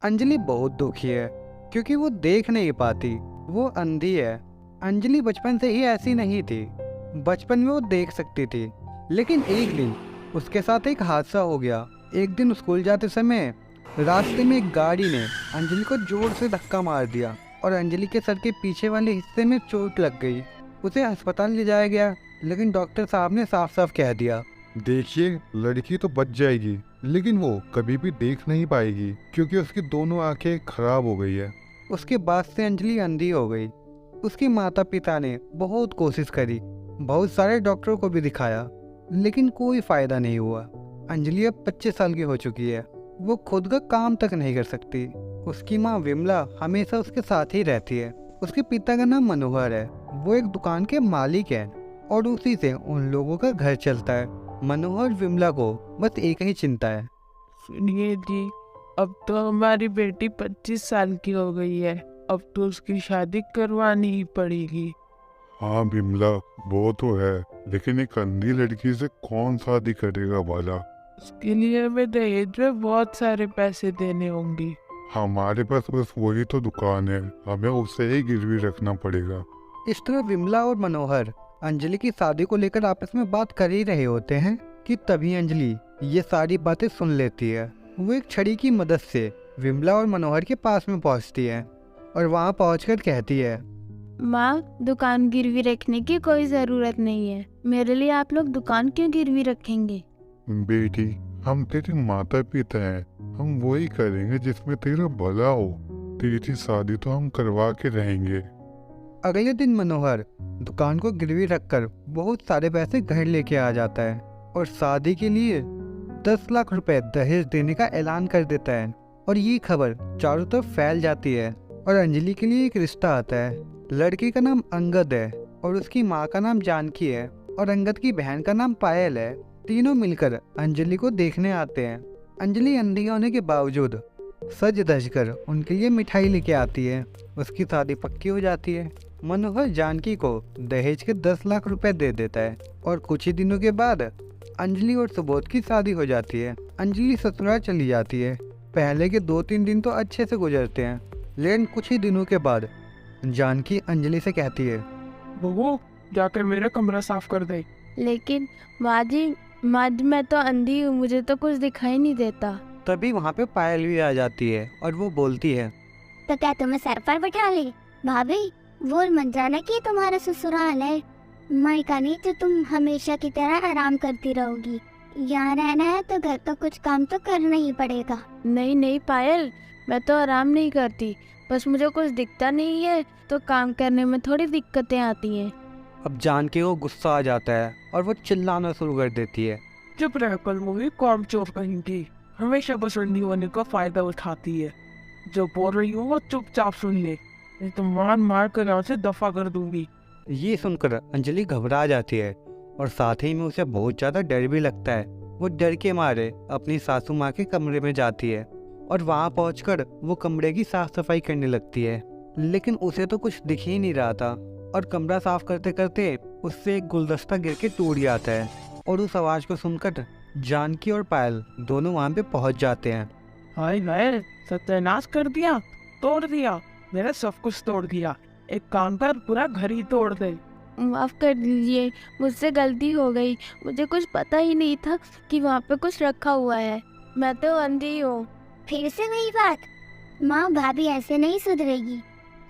अंजलि बहुत दुखी है क्योंकि वो देख नहीं पाती। वो अंधी है। अंजलि बचपन से ही ऐसी नहीं थी। बचपन में वो देख सकती थी, लेकिन एक दिन उसके साथ एक हादसा हो गया। एक दिन स्कूल जाते समय रास्ते में एक गाड़ी ने अंजलि को जोर से धक्का मार दिया और अंजलि के सर के पीछे वाले हिस्से में चोट लग गई। उसे अस्पताल ले जाया गया, लेकिन डॉक्टर साहब ने साफ साफ कह दिया, देखिए, लड़की तो बच जाएगी, लेकिन वो कभी भी देख नहीं पाएगी क्योंकि उसकी दोनों आंखें खराब हो गई है। उसके बाद से अंजलि अंधी हो गई। उसके माता पिता ने बहुत कोशिश करी, बहुत सारे डॉक्टरों को भी दिखाया, लेकिन कोई फायदा नहीं हुआ। अंजलि अब 25 साल की हो चुकी है। वो खुद का काम तक नहीं कर सकती। उसकी माँ विमला हमेशा उसके साथ ही रहती है। उसके पिता का नाम मनोहर है। वो एक दुकान के मालिक हैं और उसी से उन लोगों का घर चलता है। मनोहर विमला को बस एक ही चिंता है। सुनिए जी, अब तो हमारी बेटी 25 साल की हो गई है। अब तो उसकी शादी करवानी ही पड़ेगी। हाँ बिमला, वो तो है, लेकिन एक अंधी लड़की से कौन शादी करेगा वाला। उसके लिए हमें दहेज में बहुत सारे पैसे देने होंगे। हमारे पास बस वही तो दुकान है, हमें उसे ही गिरवी रखना पड़ेगा। इस तरह विमला और मनोहर अंजलि की शादी को लेकर आपस में बात कर ही रहे होते हैं कि तभी अंजलि ये सारी बातें सुन लेती है। वो एक छड़ी की मदद से विमला और मनोहर के पास में पहुंचती है और वहां पहुंचकर कहती है, माँ, दुकान गिरवी रखने की कोई ज़रूरत नहीं है। मेरे लिए आप लोग दुकान क्यों गिरवी रखेंगे? बेटी, हम तेरे माता पिता हैं, हम वही करेंगे जिसमें तेरा भला हो। तेरी शादी तो हम करवा के रहेंगे। अगले दिन मनोहर दुकान को गिरवी रखकर बहुत सारे पैसे घर लेके आ जाता है और शादी के लिए 10 लाख रुपए दहेज देने का ऐलान कर देता है। और ये खबर चारों तरफ फैल जाती है और अंजलि के लिए एक रिश्ता आता है। लड़की का नाम अंगद है और उसकी माँ का नाम जानकी है और अंगद की बहन का नाम पायल है। तीनों मिलकर अंजलि को देखने आते हैं। अंजलि अंधी होने के बावजूद सज धज कर उनके लिए मिठाई लेके आती है। उसकी शादी पक्की हो जाती है। मनोहर जानकी को दहेज के 10 लाख रुपए दे देता है और कुछ ही दिनों के बाद अंजलि और सुबोध की शादी हो जाती है। अंजलि ससुराल चली जाती है। पहले के 2-3 दिन तो अच्छे से गुजरते हैं, लेकिन कुछ ही दिनों के बाद जानकी अंजलि से कहती है, बहू, जाकर मेरा कमरा साफ कर दे। लेकिन माँ जी, मैं तो अंधी हूँ, मुझे तो कुछ दिखाई नहीं देता। तभी वहाँ पे पायल भी आ जाती है और वो बोलती है, तो क्या तुम्हें सर पर बिठा ली? भाभी, वो मत जाना कि तुम्हारा ससुराल है। मायका नहीं तो तुम हमेशा की तरह आराम करती रहोगी। यहाँ रहना है तो घर का कुछ काम तो करना ही पड़ेगा। नहीं नहीं पायल, मैं तो आराम नहीं करती, बस मुझे कुछ दिखता नहीं है तो काम करने में थोड़ी दिक्कतें आती हैं। अब जानकी को गुस्सा आ जाता है और वो चिल्लाना शुरू कर देती है, चुप रह कल मूवी, काम चोर कहेंगी। हमेशा बस अंधी होने का फायदा उठाती है। जो बोल रही हूँ वो चुपचाप सुन ले, नहीं तो मार मार कर यहाँ से दफा कर दूंगी। ये सुनकर अंजलि घबरा जाती है और साथ ही में उसे बहुत ज़्यादा डर भी लगता है। वो डर के मारे अपनी सासू माँ के कमरे में जाती है और वहाँ पहुंचकर वो कमरे की साफ सफाई करने लगती है, लेकिन उसे तो कुछ दिख ही नहीं रहा था। और कमरा साफ करते करते उससे एक गुलदस्ता गिर के टूट जाता है और उस आवाज़ को सुनकर जानकी और पायल दोनों वहाँ पे पहुँच जाते हैं। हाय हाय, सत्यानाश कर दिया, तोड़ दिया, मेरा सब कुछ तोड़ दिया। एक काम कर, पूरा घर ही तोड़ दे। माफ़ कर दीजिए, मुझसे गलती हो गई। मुझे कुछ पता ही नहीं था कि वहाँ पे कुछ रखा हुआ है। मैं तो अंधी हूँ। फिर से वही बात? माँ, भाभी ऐसे नहीं सुधरेगी।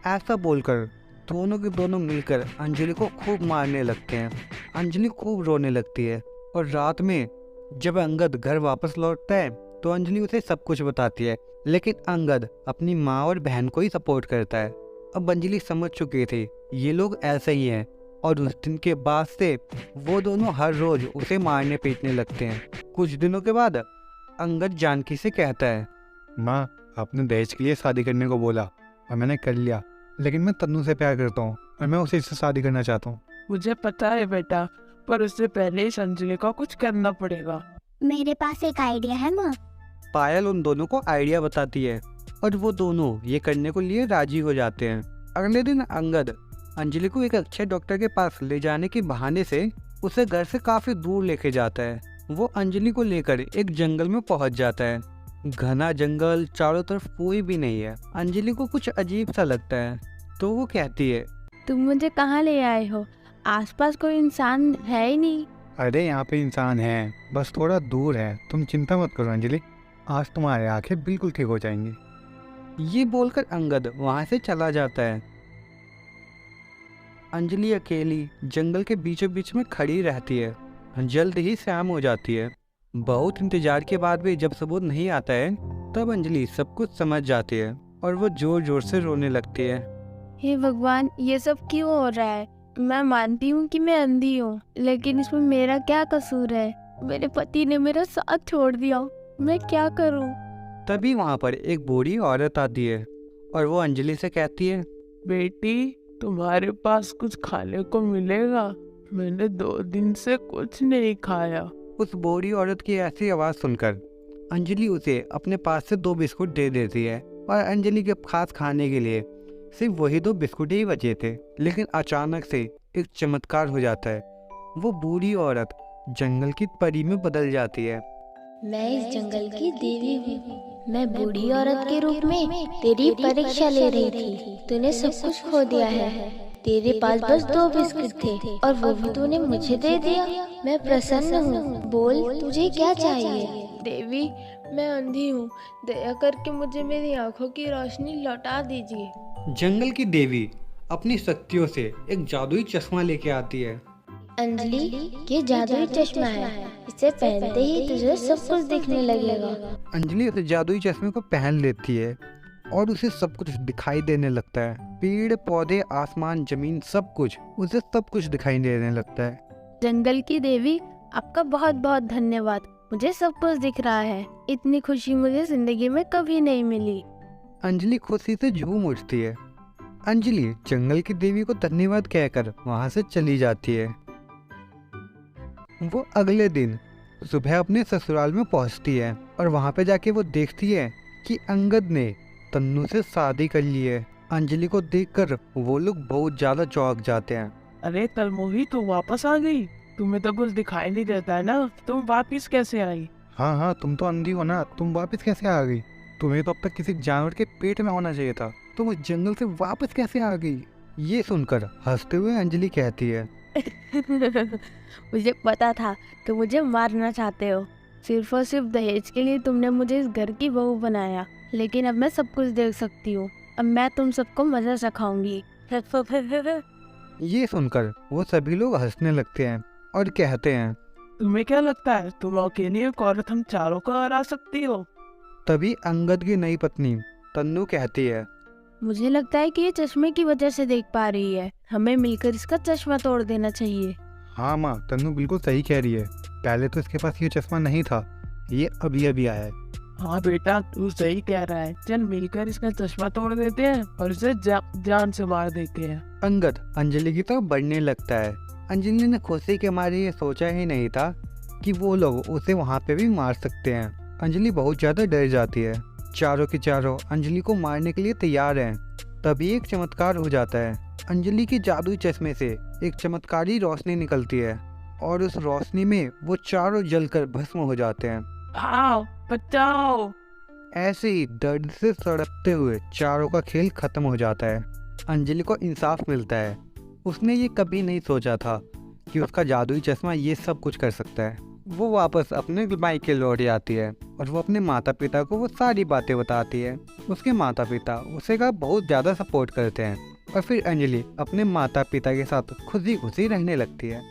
ऐसा बोलकर दोनों के दोनों मिलकर अंजलि को खूब मारने लगते हैं। अंजलि खूब रोने लगती है और रात में जब अंगद घर वापस लौटता है तो अंजलि उसे सब कुछ बताती है, लेकिन अंगद अपनी माँ और बहन को ही सपोर्ट करता है। अब अंजलि समझ चुकी थी ये लोग ऐसे ही हैं और उस दिन के बाद से वो दोनों हर रोज उसे मारने पीटने लगते हैं। कुछ दिनों के बाद अंगद जानकी से कहता है, माँ, आपने दहेज के लिए शादी करने को बोला और मैंने कर लिया, लेकिन मैं तन्नू से प्यार करता हूँ और मैं उसी से शादी करना चाहता हूँ। मुझे पता है बेटा, पर उससे पहले इस अंजलि का कुछ करना पड़ेगा। मेरे पास एक आइडिया है माँ। पायल उन दोनों को आइडिया बताती है और वो दोनों ये करने को लिए राजी हो जाते हैं। अगले दिन अंगद अंजलि को एक अच्छे डॉक्टर के पास ले जाने के बहाने से उसे घर से काफी दूर लेके जाता है। वो अंजलि को लेकर एक जंगल में पहुंच जाता है घना जंगल, चारों तरफ कोई भी नहीं है। अंजलि को कुछ अजीब सा लगता है तो वो कहती है, तुम मुझे कहाँ ले आए हो? आसपास कोई इंसान है ही नहीं। अरे यहाँ पे इंसान है, बस थोड़ा दूर है, तुम चिंता मत करो अंजलि, आज तुम्हारी आंखें बिल्कुल ठीक हो जाएंगी। ये बोलकर अंगद वहाँ से चला जाता है। अंजलि अकेली जंगल के बीचों बीच में खड़ी रहती है। जल्द ही शाम हो जाती है। बहुत इंतजार के बाद भी जब सबूत नहीं आता है तब अंजलि सब कुछ समझ जाती है और वो जोर जोर से रोने लगती है। हे भगवान, ये सब क्यों हो रहा है? मैं मानती हूँ कि मैं अंधी हूँ, लेकिन इसमें मेरा क्या कसूर है? मेरे पति ने मेरा साथ छोड़ दिया, मैं क्या करूँ? तभी वहाँ पर एक बूढ़ी औरत आती है और वो अंजलि से कहती है, बेटी, तुम्हारे पास कुछ खाने को मिलेगा? मैंने 2 दिन से कुछ नहीं खाया। उस बूढ़ी औरत की ऐसी आवाज़ सुनकर अंजलि उसे अपने पास से 2 बिस्कुट दे देती है और अंजलि के खास खाने के लिए सिर्फ वही 2 बिस्कुट ही बचे थे। लेकिन अचानक से एक चमत्कार हो जाता है। वो बूढ़ी औरत जंगल की परी में बदल जाती है। मैं इस जंगल की देवी हूँ। मैं बूढ़ी औरत के रूप में तेरी परीक्षा ले रही थी। तूने सब कुछ खो दिया है। तेरे पास बस 2 बिस्किट थे और वो भी तूने मुझे दे दिया। मैं प्रसन्न हूँ। बोल, तुझे क्या चाहिए? देवी, मैं अंधी हूँ, दया करके मुझे मेरी आंखों की रोशनी लौटा दीजिए। जंगल की देवी अपनी शक्तियों से एक जादुई चश्मा लेके आती है। अंजलि, ये जादुई चश्मा है। इसे पहनते ही तुझे सब कुछ दिखने लगेगा। अंजलि उस जादुई चश्मे को पहन लेती है और उसे सब कुछ दिखाई देने लगता है। पेड़ पौधे, आसमान, जमीन, सब कुछ उसे सब कुछ दिखाई देने लगता है। जंगल की देवी, आपका बहुत बहुत धन्यवाद। मुझे सब कुछ दिख रहा है। इतनी खुशी मुझे जिंदगी में कभी नहीं मिली। अंजलि खुशी से झूम उठती है। अंजलि जंगल की देवी को धन्यवाद कहकर वहां से चली जाती है। वो अगले दिन सुबह अपने ससुराल में पहुंचती है और वहां पे जाके वो देखती है कि अंगद ने तन्नू से शादी कर ली है। अंजलि को देखकर वो लोग बहुत ज्यादा चौंक जाते हैं। अरे तलमोही, तू वापस आ गई? तुम्हें तो कुछ दिखाई नहीं देता है ना, तुम वापस कैसे आई? हाँ हाँ, तुम तो अंधी हो ना, तुम वापस कैसे आ गई? तुम्हें तो अब तक किसी जानवर के पेट में होना चाहिए था, तुम उस जंगल से वापस कैसे आ गई? ये सुनकर हंसते हुए अंजलि कहती है, मुझे पता था कि मुझे मारना चाहते हो। सिर्फ और सिर्फ दहेज के लिए तुमने मुझे इस घर की बहू बनाया, लेकिन अब मैं सब कुछ देख सकती हूँ। अब मैं तुम सबको मजा सिखाऊंगी। ये सुनकर वो सभी लोग हंसने लगते हैं और कहते हैं, तुम्हें क्या लगता है तुम अकेली एक औरत हम चारों को हरा सकती हो? तभी अंगद की नई पत्नी तन्नू कहती है, मुझे लगता है कि ये चश्मे की वजह से देख पा रही है। हमें मिलकर इसका चश्मा तोड़ देना चाहिए। हाँ माँ, तन्नू बिल्कुल सही कह रही है। पहले तो इसके पास ये चश्मा नहीं था, ये अभी अभी आया है। हाँ बेटा, तू सही कह रहा है। चल मिलकर इसका चश्मा तोड़ देते हैं और इसे जान से मार देते हैं। अंगद अंजलि की तरफ बढ़ने लगता है। अंजलि ने खुशी के मारे ये सोचा ही नहीं था कि वो लोग उसे वहाँ पे भी मार सकते हैं। अंजलि बहुत ज़्यादा डर जाती है। चारों के चारों अंजलि को मारने के लिए तैयार हैं। तभी एक चमत्कार हो जाता है। अंजलि के जादुई चश्मे से एक चमत्कारी रोशनी निकलती है और उस रोशनी में वो चारों जलकर भस्म हो जाते हैं। आओ, बचाओ! ऐसे ही दर्द से सड़कते हुए चारों का खेल खत्म हो जाता है। अंजलि को इंसाफ मिलता है। उसने ये कभी नहीं सोचा था कि उसका जादुई चश्मा ये सब कुछ कर सकता है। वो वापस अपने मायके लौट आती है और वो अपने माता पिता को वो सारी बातें बताती है। उसके माता पिता उसे का बहुत ज़्यादा सपोर्ट करते हैं और फिर अंजलि अपने माता पिता के साथ खुशी खुशी रहने लगती है।